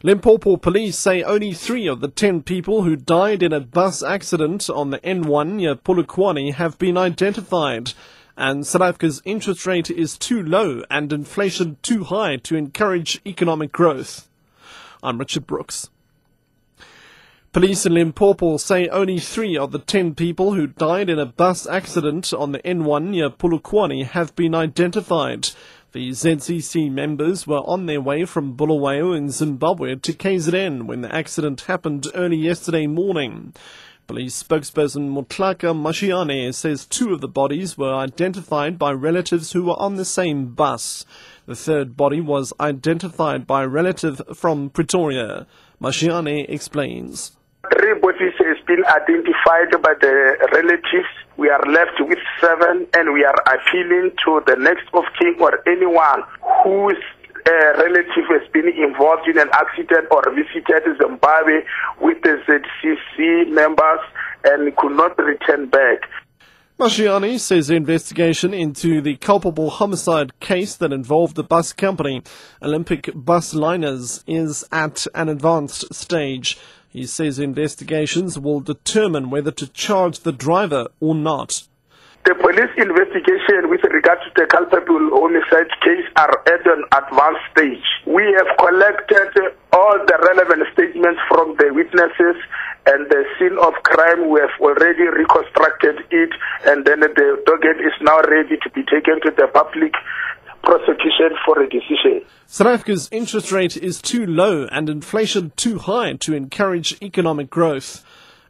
Limpopo police say only 3 of the 10 people who died in a bus accident on the N1 near Polokwane have been identified. And South Africa's interest rate is too low and inflation too high to encourage economic growth. I'm Richard Brooks. Police in Limpopo say only 3 of the 10 people who died in a bus accident on the N1 near Polokwane have been identified. The ZCC members were on their way from Bulawayo in Zimbabwe to KZN when the accident happened early yesterday morning. Police spokesperson Motlaka Mashiane says 2 of the bodies were identified by relatives who were on the same bus. The 3rd body was identified by a relative from Pretoria. Mashiane explains. 3 bodies has been identified by the relatives. We are left with 7, and we are appealing to the next of kin or anyone whose relative has been involved in an accident or visited Zimbabwe with the ZCC members and could not return back. Mashiane says the investigation into the culpable homicide case that involved the bus company, Olympic Bus Liners, is at an advanced stage. He says investigations will determine whether to charge the driver or not. The police investigation with regard to the culpable homicide case are at an advanced stage. We have collected all the relevant statements from the witnesses, and the scene of crime, we have already reconstructed it, and then the docket is now ready to be taken to the public prosecution for a decision. South Africa's interest rate is too low and inflation too high to encourage economic growth.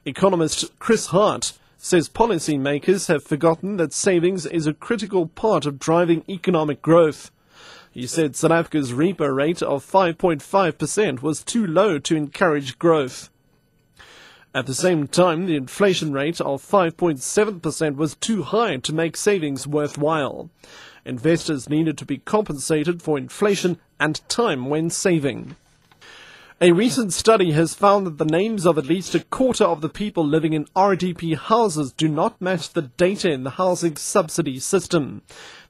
Economist Chris Hart says policymakers have forgotten that savings is a critical part of driving economic growth. He said South Africa's repo rate of 5.5% was too low to encourage growth. At the same time, the inflation rate of 5.7% was too high to make savings worthwhile. Investors needed to be compensated for inflation and time when saving. A recent study has found that the names of at least a quarter of the people living in RDP houses do not match the data in the housing subsidy system.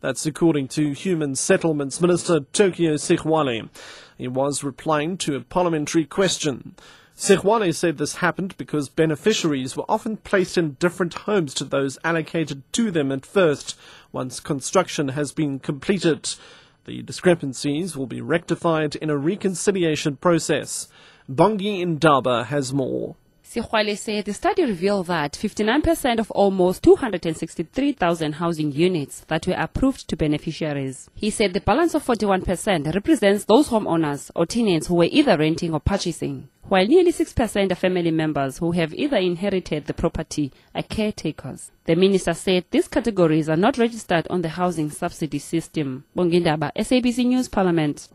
That's according to Human Settlements Minister Tokyo Sexwale. He was replying to a parliamentary question. Sexwale said this happened because beneficiaries were often placed in different homes to those allocated to them at first, once construction has been completed. The discrepancies will be rectified in a reconciliation process. Bongi Indaba has more. Sexwale said the study revealed that 59% of almost 263,000 housing units that were approved to beneficiaries. He said the balance of 41% represents those homeowners or tenants who were either renting or purchasing, while nearly 6% are family members who have either inherited the property or caretakers. The minister said these categories are not registered on the housing subsidy system. Bongindaba, SABC News, Parliament.